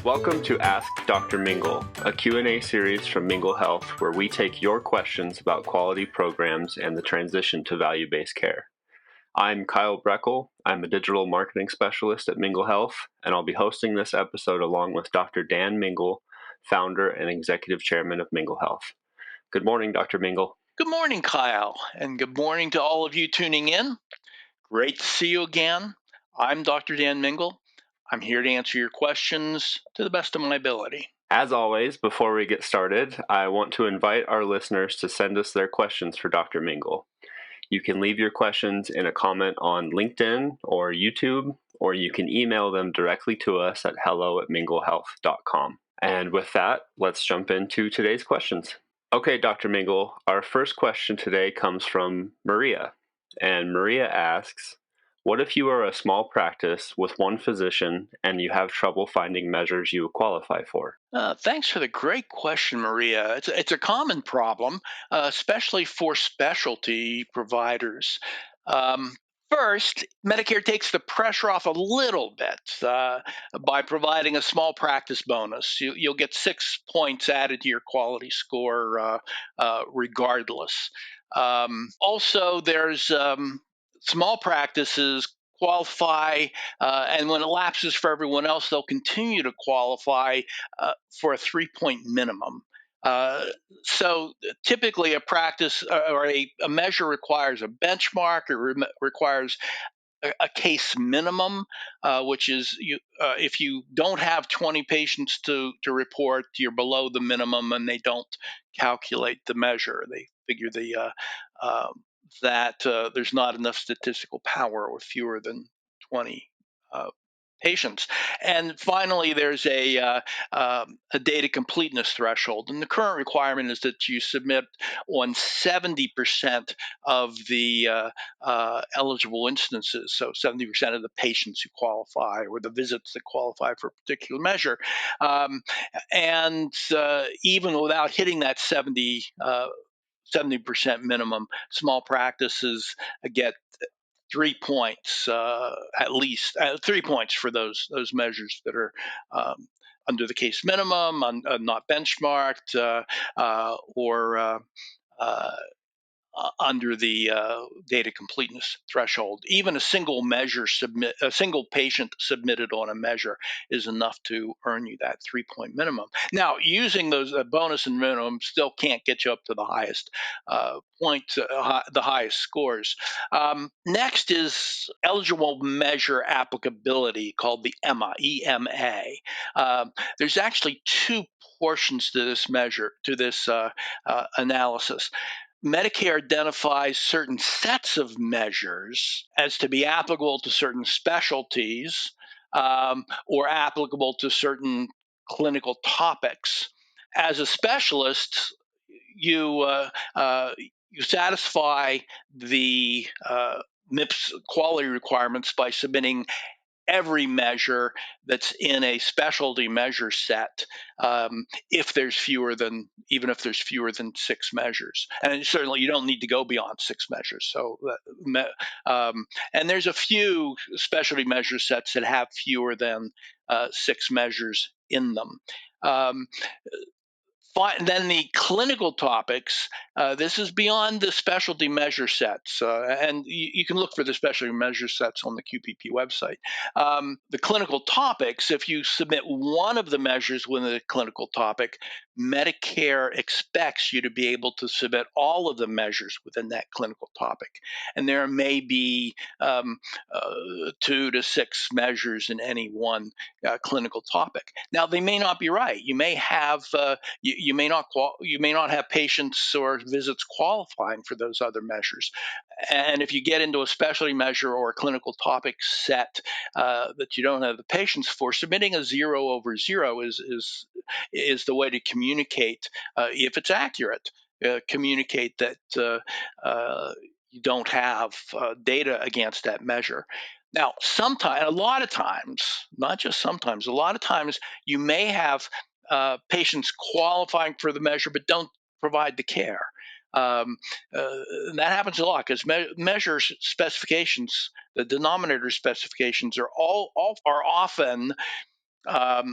Welcome to Ask Dr. Mingle, a Q&A series from Mingle Health where we take your questions about quality programs and the transition to value-based care. I'm Kyle Breckel. I'm a digital marketing specialist at Mingle Health, and I'll be hosting this episode along with Dr. Dan Mingle, founder and executive chairman of Mingle Health. Good morning, Dr. Mingle. Good morning, Kyle, and good morning to all of you tuning in. Great to see you again. I'm Dr. Dan Mingle. I'm here to answer your questions to the best of my ability. As always, before we get started, I want to invite our listeners to send us their questions for Dr. Mingle. You can leave your questions in a comment on LinkedIn or YouTube, or you can email them directly to us at hello@minglehealth.com. And with that, let's jump into today's questions. Okay, Dr. Mingle, our first question today comes from Maria. And Maria asks, what if you are a small practice with one physician and you have trouble finding measures you qualify for? Thanks for the great question, Maria. It's a common problem, especially for specialty providers. Um, First, Medicare takes the pressure off a little bit by providing a small practice bonus. You'll get 6 points added to your quality score regardless. Also, there's small practices qualify, and when it lapses for everyone else, they'll continue to qualify for a 3-point minimum. So typically a practice or a measure requires a benchmark, requires a case minimum, which is if you don't have 20 patients to report, you're below the minimum and they don't calculate the measure. They figure that there's not enough statistical power with fewer than 20 patients. And finally, there's a data completeness threshold. And the current requirement is that you submit on 70% of the eligible instances, so 70% of the patients who qualify or the visits that qualify for a particular measure. And even without hitting that 70% minimum, small practices get 3 points, at least 3 points for those measures that are under the case minimum, not benchmarked, or under the data completeness threshold. Even a single patient submitted on a measure is enough to earn you that 3-point minimum. Now, using those bonus and minimum still can't get you up to the highest the highest scores. Next is eligible measure applicability, called the EMA. There's actually 2 portions to this measure, to this analysis. Medicare identifies certain sets of measures as to be applicable to certain specialties, or applicable to certain clinical topics. As a specialist, you satisfy the MIPS quality requirements by submitting every measure that's in a specialty measure set, even if there's fewer than 6 measures, and certainly you don't need to go beyond 6 measures. So, and there's a few specialty measure sets that have fewer than 6 measures in them. Then the clinical topics, this is beyond the specialty measure sets, and you can look for the specialty measure sets on the QPP website. The clinical topics, if you submit one of the measures within a clinical topic, Medicare expects you to be able to submit all of the measures within that clinical topic. And there may be 2 to 6 measures in any one clinical topic. Now, they may not be right. You may have you may not have patients or visits qualifying for those other measures. And if you get into a specialty measure or a clinical topic set that you don't have the patients for, submitting a 0 over 0 is the way to communicate, if it's accurate, communicate that you don't have data against that measure. Now, a lot of times, not just sometimes, a lot of times you may have patients qualifying for the measure but don't provide the care. That happens a lot because measure specifications, the denominator specifications, are often a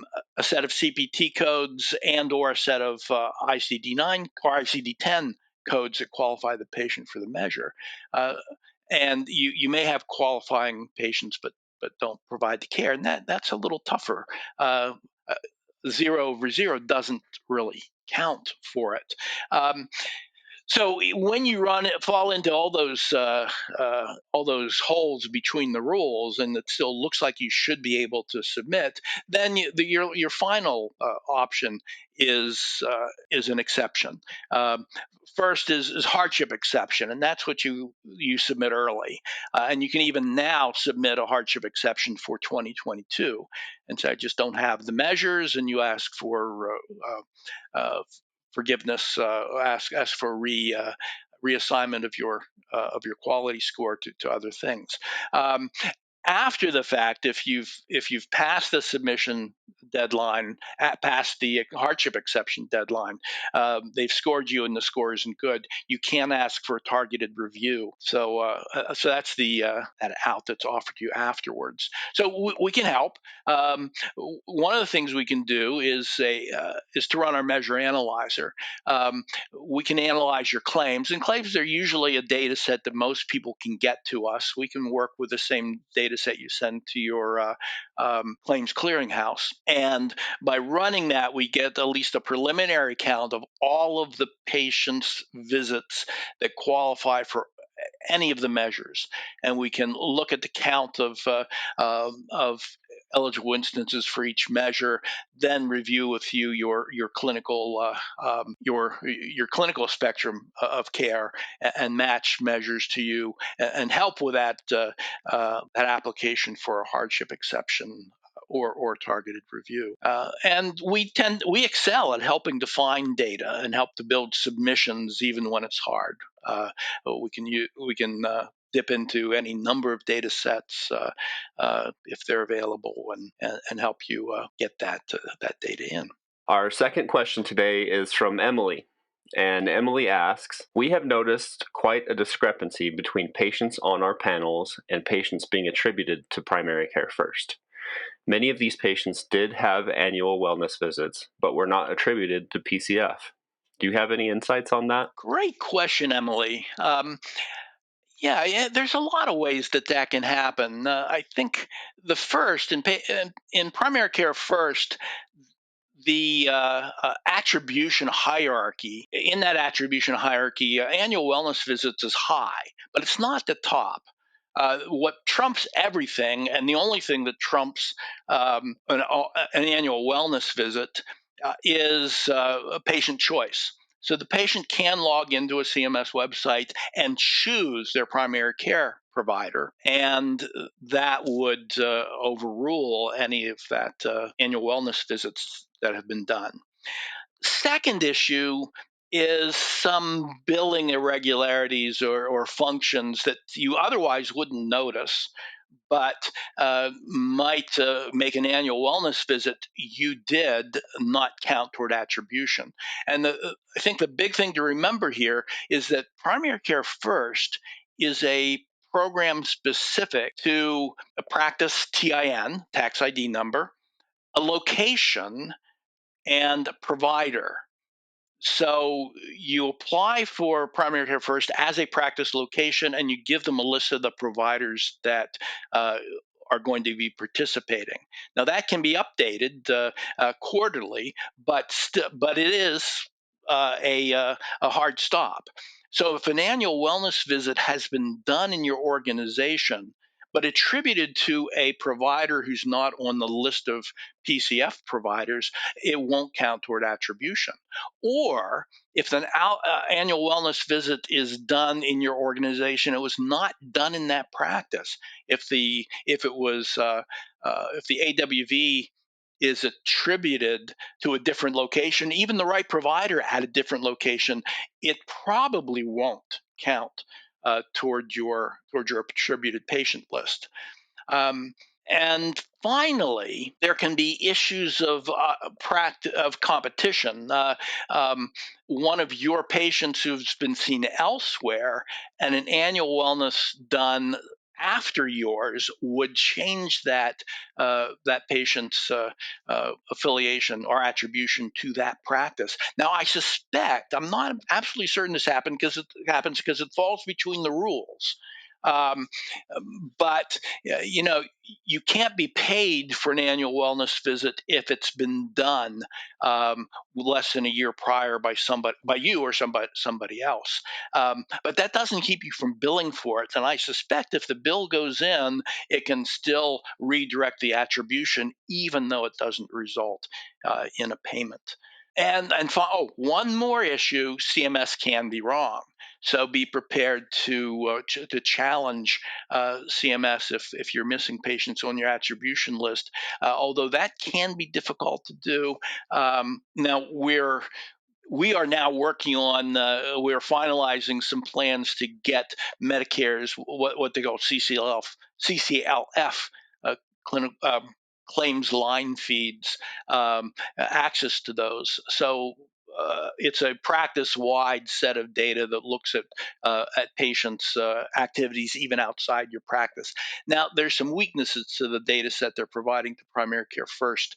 set of CPT codes and or a set of ICD-9 or ICD-10 codes that qualify the patient for the measure. And you may have qualifying patients, but don't provide the care, and that's a little tougher. Uh, 0/0 doesn't really count for it. So when you fall into all those holes between the rules, and it still looks like you should be able to submit, then your final option is an exception. First is hardship exception, and that's what you submit early, and you can even now submit a hardship exception for 2022, and so I just don't have the measures, and you ask for forgiveness, ask for reassignment of your quality score to other things. After the fact, if you've passed the submission deadline, past the hardship exception deadline, they've scored you and the score isn't good, you can ask for a targeted review. So that's that out that's offered you afterwards. So we can help. One of the things we can do is to run our measure analyzer. We can analyze your claims, and claims are usually a data set that most people can get to us. We can work with the same data set you send to your claims clearinghouse. And by running that, we get at least a preliminary count of all of the patients' visits that qualify for any of the measures, and we can look at the count of eligible instances for each measure, then review with you your clinical your clinical spectrum of care, and match measures to you, and help with that application for a hardship exception or targeted review. And we excel at helping to find data and help to build submissions even when it's hard. We can dip into any number of data sets if they're available, and help you get that data in. Our second question today is from Emily. And Emily asks, we have noticed quite a discrepancy between patients on our panels and patients being attributed to primary care first. Many of these patients did have annual wellness visits, but were not attributed to PCF. Do you have any insights on that? Great question, Emily. Yeah, there's a lot of ways that can happen. I think the first in primary care first, the attribution hierarchy. In that attribution hierarchy, annual wellness visits is high, but it's not the top. What trumps everything, and the only thing that trumps an annual wellness visit, is a patient choice. So the patient can log into a CMS website and choose their primary care provider, and that would overrule any of that annual wellness visits that have been done. Second issue is some billing irregularities or functions that you otherwise wouldn't notice, but might make an annual wellness visit you did not count toward attribution. And I think the big thing to remember here is that primary care first is a program specific to a practice TIN, tax ID number, a location, and a provider. So you apply for primary care first as a practice location, and you give them a list of the providers that are going to be participating. Now that can be updated quarterly, but it is a hard stop. So if an annual wellness visit has been done in your organization, but attributed to a provider who's not on the list of PCF providers, it won't count toward attribution. Or if an annual wellness visit is done in your organization, it was not done in that practice. If the AWV is attributed to a different location, even the right provider at a different location, it probably won't count toward your attributed patient list. And finally, there can be issues of competition. One of your patients who's been seen elsewhere and an annual wellness done after yours would change that patient's affiliation or attribution to that practice. Now, I suspect, I'm not absolutely certain this happens because it falls between the rules. Um, but you can't be paid for an annual wellness visit if it's been done less than a year prior by you or somebody else. But that doesn't keep you from billing for it. And I suspect if the bill goes in, it can still redirect the attribution, even though it doesn't result in a payment. One more issue: CMS can be wrong. So be prepared to challenge CMS if you're missing patients on your attribution list. Although that can be difficult to do. Now we are now working on we're finalizing some plans to get Medicare's what they call CCLF clinical claims line feeds, access to those. So it's a practice-wide set of data that looks at patients' activities even outside your practice. Now, there's some weaknesses to the data set they're providing to primary care first.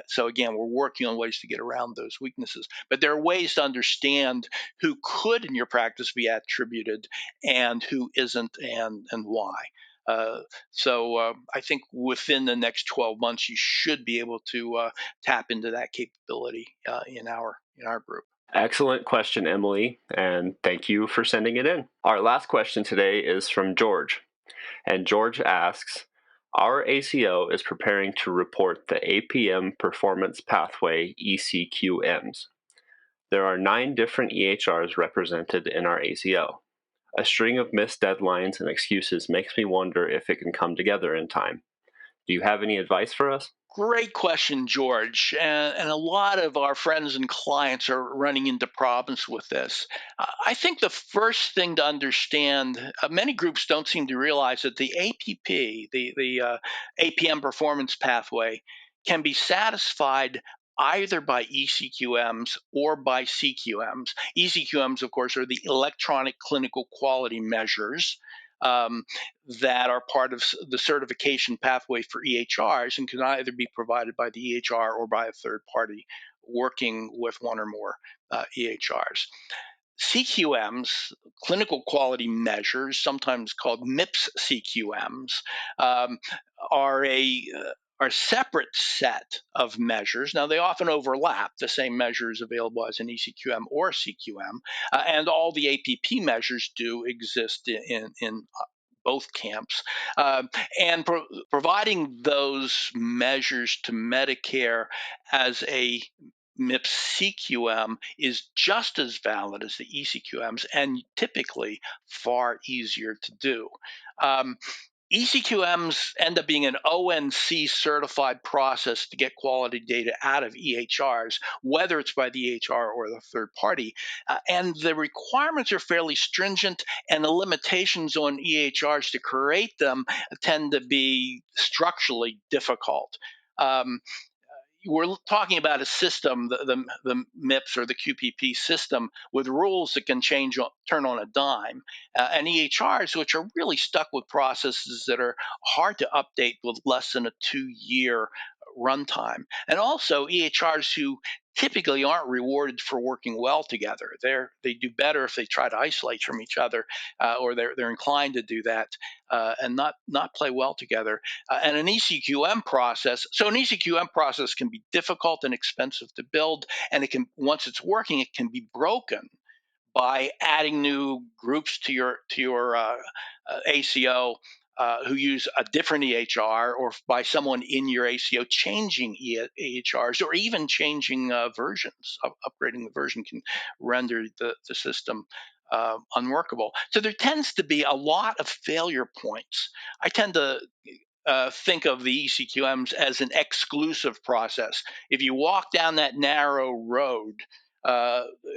So again, we're working on ways to get around those weaknesses. But there are ways to understand who could in your practice be attributed and who isn't, and why. So I think within the next 12 months, you should be able to tap into that capability in our group. Excellent question, Emily, and thank you for sending it in. Our last question today is from George, and George asks, our ACO is preparing to report the APM performance pathway eCQMs. There are 9 different EHRs represented in our ACO. A string of missed deadlines and excuses makes me wonder if it can come together in time. Do you have any advice for us? Great question, George. And a lot of our friends and clients are running into problems with this. I think the first thing to understand, many groups don't seem to realize that the APP, the APM performance pathway, can be satisfied either by eCQMs or by CQMs. eCQMs, of course, are the electronic clinical quality measures. Um, that are part of the certification pathway for EHRs and can either be provided by the EHR or by a third party working with one or more EHRs. CQMs, clinical quality measures, sometimes called MIPS CQMs, um, are a separate set of measures. Now, they often overlap. The same measure is available as an eCQM or a CQM, and all the APP measures do exist in both camps. Um, and providing those measures to Medicare as a MIPS CQM is just as valid as the eCQMs and typically far easier to do. Um, eCQMs end up being an ONC certified process to get quality data out of EHRs, whether it's by the EHR or the third party. And the requirements are fairly stringent, and the limitations on EHRs to create them tend to be structurally difficult. Um, we're talking about a system, the MIPS or the QPP system, with rules that can turn on a dime, and EHRs, which are really stuck with processes that are hard to update with less than a 2-year runtime. And also EHRs who typically aren't rewarded for working well together. They do better if they try to isolate from each other, or they're inclined to do that and not play well together. And an eCQM process. So an eCQM process can be difficult and expensive to build, and it can, once it's working, it can be broken by adding new groups to your ACO who use a different EHR, or by someone in your ACO changing EHRs, or even changing versions. Upgrading the version can render the system unworkable. So there tends to be a lot of failure points. I tend to think of the eCQMs as an exclusive process. If you walk down that narrow road,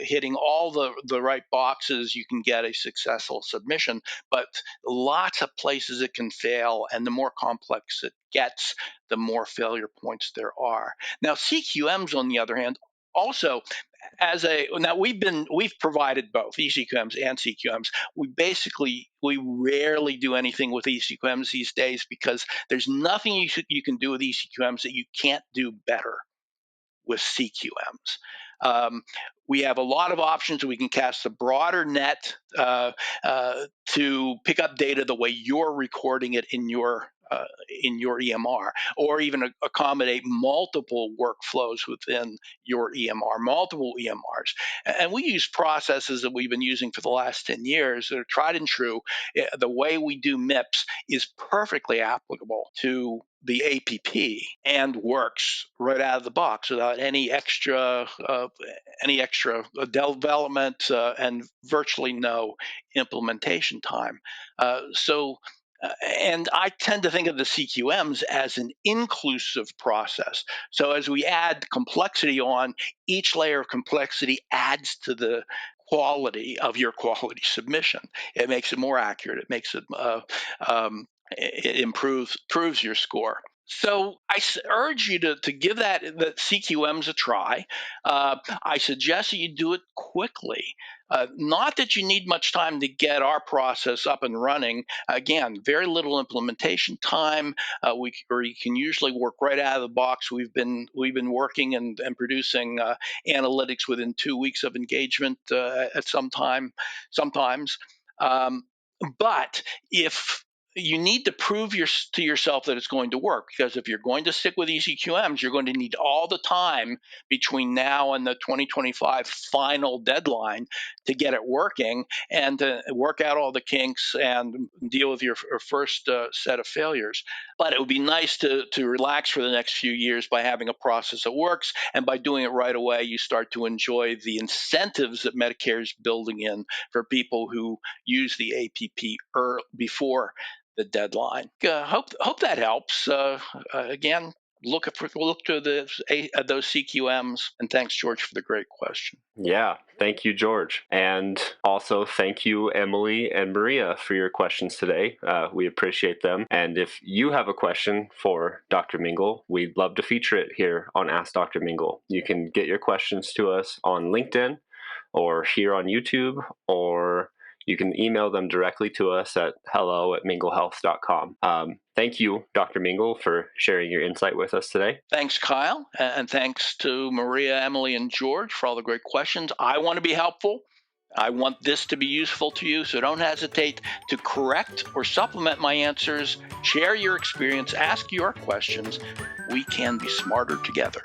hitting all the right boxes, you can get a successful submission. But lots of places it can fail, and the more complex it gets, the more failure points there are. Now, CQMs, on the other hand, Also, now we've provided both eCQMs and CQMs. We rarely do anything with eCQMs these days because there's nothing you can do with eCQMs that you can't do better with CQMs. We have a lot of options. We can cast a broader net to pick up data the way you're recording it in your EMR, or even accommodate multiple workflows within your EMR, multiple EMRs. And we use processes that we've been using for the last 10 years that are tried and true. The way we do MIPS is perfectly applicable to the APP and works right out of the box without any extra development and virtually no implementation time. And I tend to think of the CQMs as an inclusive process. So as we add complexity on, each layer of complexity adds to the quality of your quality submission. It makes it more accurate. It makes it improves your score. So I urge you to give the CQMs a try. I suggest that you do it quickly. Not that you need much time to get our process up and running. Again, very little implementation time. You can usually work right out of the box. We've been working and producing analytics within 2 weeks of engagement at sometimes. But if you need to prove to yourself that it's going to work, because if you're going to stick with eCQMs, you're going to need all the time between now and the 2025 final deadline to get it working and to work out all the kinks and deal with your first set of failures. But it would be nice to relax for the next few years by having a process that works, and by doing it right away, you start to enjoy the incentives that Medicare is building in for people who use the APP before the deadline. Hope that helps. Again, look to those CQMs, and thanks, George, for the great question. Yeah, thank you, George. And also thank you, Emily and Maria, for your questions today. We appreciate them. And if you have a question for Dr. Mingle, we'd love to feature it here on Ask Dr. Mingle. You can get your questions to us on LinkedIn or here on YouTube, or you can email them directly to us at hello@minglehealth.com. Thank you, Dr. Mingle, for sharing your insight with us today. Thanks, Kyle. And thanks to Maria, Emily, and George for all the great questions. I want to be helpful. I want this to be useful to you, so don't hesitate to correct or supplement my answers. Share your experience, ask your questions. We can be smarter together.